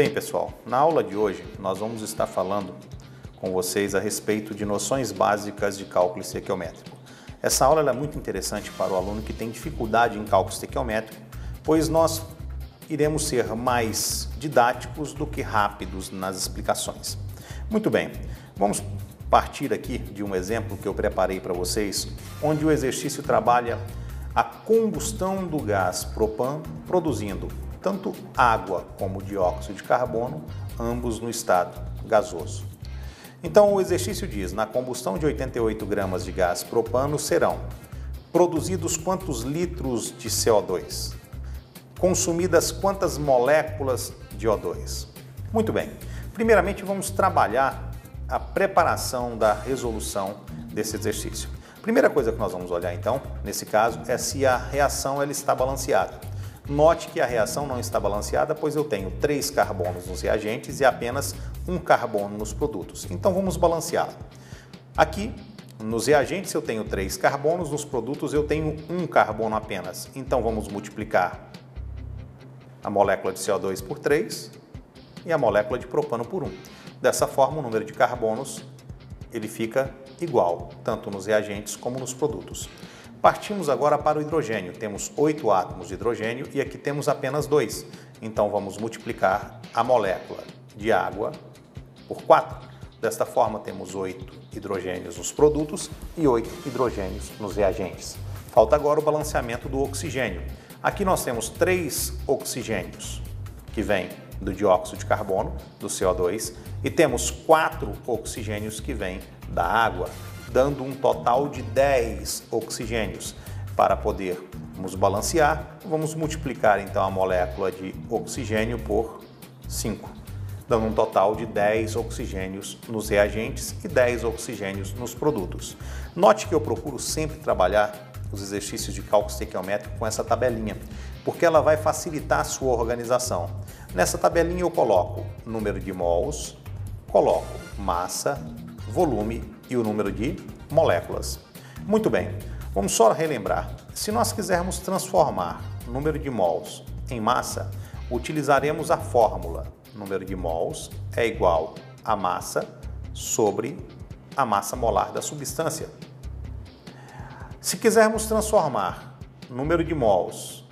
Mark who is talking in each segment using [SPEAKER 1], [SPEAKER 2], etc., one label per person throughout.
[SPEAKER 1] Bem, pessoal, na aula de hoje nós vamos estar falando com vocês a respeito de noções básicas de cálculo estequiométrico. Essa aula é muito interessante para o aluno que tem dificuldade em cálculo estequiométrico, pois nós iremos ser mais didáticos do que rápidos nas explicações. Muito bem, vamos partir aqui de um exemplo que eu preparei para vocês, onde o exercício trabalha a combustão do gás propano produzindo tanto água como dióxido de carbono, ambos no estado gasoso. Então o exercício diz, na combustão de 88 gramas de gás propano serão produzidos quantos litros de CO2? Consumidas quantas moléculas de O2? Muito bem, primeiramente vamos trabalhar a preparação da resolução desse exercício. Primeira coisa que nós vamos olhar então, nesse caso, é se a reação ela está balanceada. Note que a reação não está balanceada, pois eu tenho 3 carbonos nos reagentes e apenas 1 carbono nos produtos. Então vamos balanceá-la. Aqui, nos reagentes eu tenho 3 carbonos, nos produtos eu tenho 1 carbono apenas. Então vamos multiplicar a molécula de CO2 por 3 e a molécula de propano por 1. Dessa forma, o número de carbonos ele fica igual, tanto nos reagentes como nos produtos. Partimos agora para o hidrogênio. Temos 8 átomos de hidrogênio e aqui temos apenas 2. Então vamos multiplicar a molécula de água por 4. Desta forma temos 8 hidrogênios nos produtos e 8 hidrogênios nos reagentes. Falta agora o balanceamento do oxigênio. Aqui nós temos 3 oxigênios que vêm do dióxido de carbono, do CO2, e temos 4 oxigênios que vêm da água, dando um total de 10 oxigênios. Para podermos balancear, vamos multiplicar então a molécula de oxigênio por 5, dando um total de 10 oxigênios nos reagentes e 10 oxigênios nos produtos. Note que eu procuro sempre trabalhar os exercícios de cálculo estequiométrico com essa tabelinha, porque ela vai facilitar a sua organização. Nessa tabelinha eu coloco número de mols, coloco massa, volume e o número de moléculas. Muito bem, vamos só relembrar. Se nós quisermos transformar o número de mols em massa, utilizaremos a fórmula. Número de mols é igual a massa sobre a massa molar da substância. Se quisermos transformar o número de mols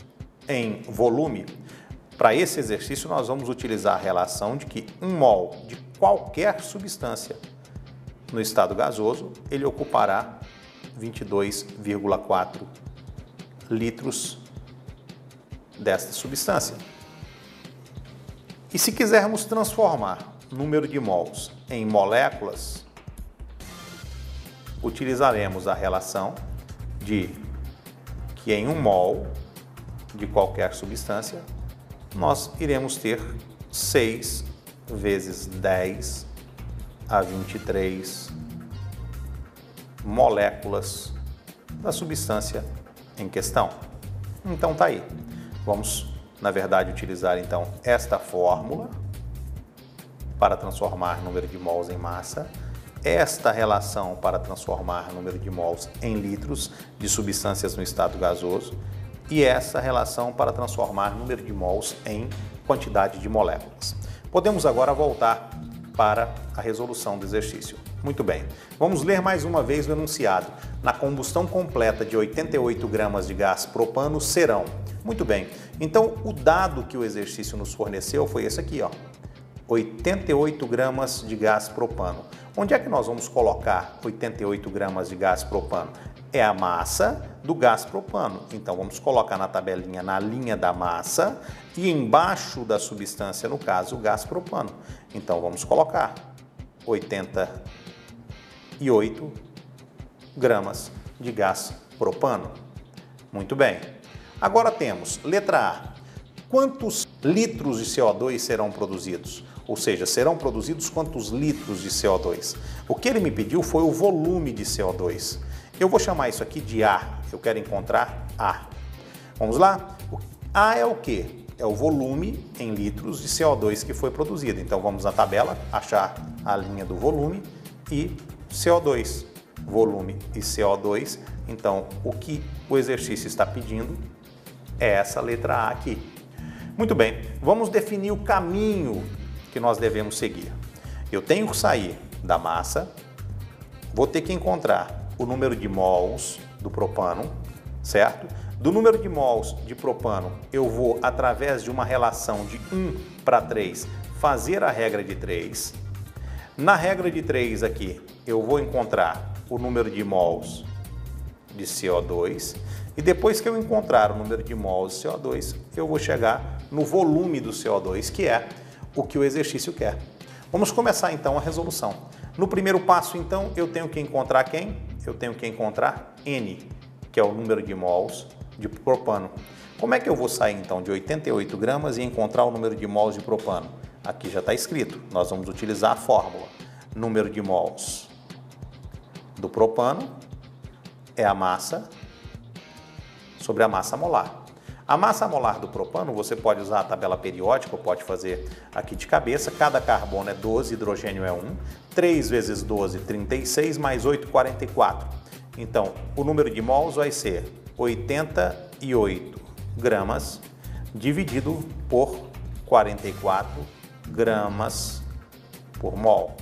[SPEAKER 1] em volume, para esse exercício nós vamos utilizar a relação de que 1 mol de qualquer substância no estado gasoso, ele ocupará 22,4 litros desta substância. E se quisermos transformar o número de mols em moléculas, utilizaremos a relação de que em 1 mol de qualquer substância, nós iremos ter 6 vezes 10 a 23 moléculas da substância em questão. Então tá aí. Vamos, na verdade, utilizar então esta fórmula para transformar o número de mols em massa, esta relação para transformar o número de mols em litros de substâncias no estado gasoso e essa relação para transformar o número de mols em quantidade de moléculas. Podemos agora voltar para a resolução do exercício. Muito bem, vamos ler mais uma vez o enunciado. Na combustão completa de 88 gramas de gás propano serão. Muito bem, então o dado que o exercício nos forneceu foi esse aqui, ó. 88 gramas de gás propano. Onde é que nós vamos colocar 88 gramas de gás propano? É a massa do gás propano. Então vamos colocar na tabelinha, na linha da massa e embaixo da substância, no caso, o gás propano. Então vamos colocar 88 gramas de gás propano. Muito bem. Agora temos, letra A, quantos litros de CO2 serão produzidos? Ou seja, serão produzidos quantos litros de CO2? O que ele me pediu foi o volume de CO2. Eu vou chamar isso aqui de A. Eu quero encontrar A. Vamos lá? A é o quê? É o volume em litros de CO2 que foi produzido. Então vamos na tabela, achar a linha do volume e CO2. Volume e CO2. Então o que o exercício está pedindo é essa letra A aqui. Muito bem, vamos definir o caminho que nós devemos seguir. Eu tenho que sair da massa, vou ter que encontrar o número de mols do propano, certo? Do número de mols de propano, eu vou, através de uma relação de 1:3, fazer a regra de 3. Na regra de 3 aqui, eu vou encontrar o número de mols de CO2 e depois que eu encontrar o número de mols de CO2, eu vou chegar no volume do CO2, que é o que o exercício quer. Vamos começar então a resolução. No primeiro passo, então, eu tenho que encontrar quem? Eu tenho que encontrar N, que é o número de mols de propano. Como é que eu vou sair então de 88 gramas e encontrar o número de mols de propano? Aqui já está escrito, nós vamos utilizar a fórmula. Número de mols do propano é a massa sobre a massa molar. A massa molar do propano, você pode usar a tabela periódica, ou pode fazer aqui de cabeça. Cada carbono é 12, hidrogênio é 1. 3 vezes 12, 36, mais 8, 44. Então, o número de mols vai ser 88 gramas dividido por 44 gramas por mol.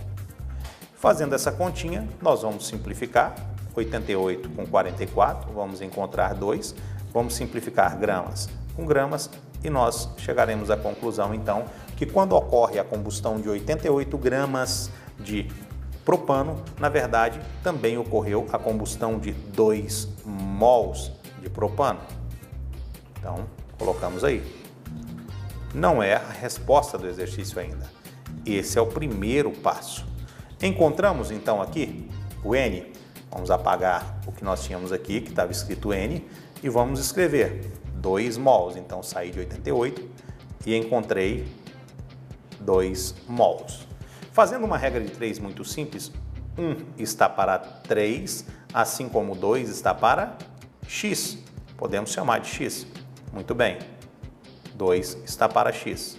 [SPEAKER 1] Fazendo essa continha, nós vamos simplificar. 88 com 44, vamos encontrar 2. Vamos simplificar gramas com gramas e nós chegaremos à conclusão, então, que quando ocorre a combustão de 88 gramas de propano, na verdade, também ocorreu a combustão de 2 mols de propano. Então, colocamos aí. Não é a resposta do exercício ainda. Esse é o primeiro passo. Encontramos, então, aqui o N. Vamos apagar o que nós tínhamos aqui, que estava escrito N, e vamos escrever 2 mols. Então, saí de 88 e encontrei 2 mols. Fazendo uma regra de 3 muito simples, 1 está para 3, assim como 2 está para x. Podemos chamar de x. Muito bem. 2 está para x.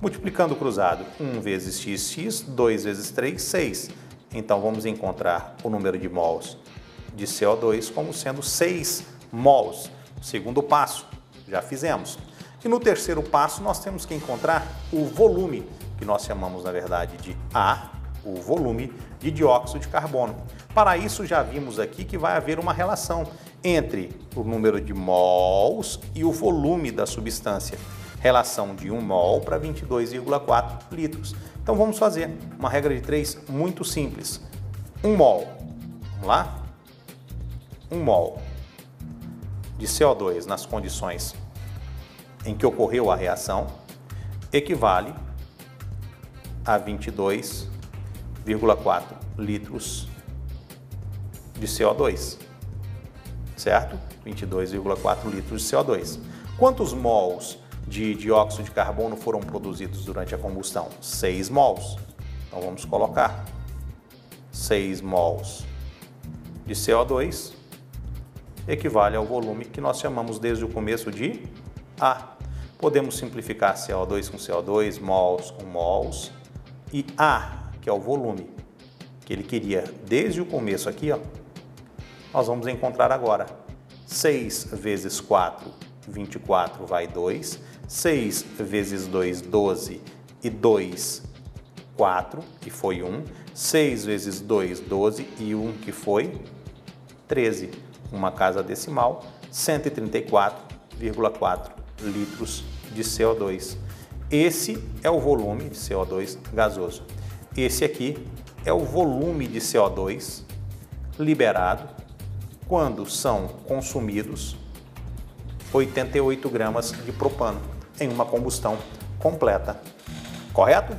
[SPEAKER 1] Multiplicando o cruzado, 1 vezes x, x, 2 vezes 3, 6. Então, vamos encontrar o número de mols de CO2 como sendo 6 mols. Segundo passo, já fizemos. E no terceiro passo, nós temos que encontrar o volume, que nós chamamos, na verdade, de A, o volume de dióxido de carbono. Para isso, já vimos aqui que vai haver uma relação entre o número de mols e o volume da substância. Relação de 1 mol para 22,4 litros. Então, vamos fazer uma regra de 3 muito simples. 1 mol, vamos lá? 1 mol de CO2 nas condições em que ocorreu a reação equivale a 22,4 litros de CO2, certo? 22,4 litros de CO2. Quantos mols de dióxido de carbono foram produzidos durante a combustão? 6 mols. Então, vamos colocar 6 mols de CO2 equivale ao volume que nós chamamos desde o começo de A. Podemos simplificar CO2 com CO2, mols com mols, e A, que é o volume que ele queria desde o começo aqui, ó, nós vamos encontrar agora. 6 vezes 4, 24, vai 2. 6 vezes 2, 12, e 2, 4, que foi 1. 6 vezes 2, 12, e 1, que foi 13. Uma casa decimal, 134,4 litros de CO2. Esse é o volume de CO2 gasoso. Esse aqui é o volume de CO2 liberado quando são consumidos 88 gramas de propano em uma combustão completa. Correto?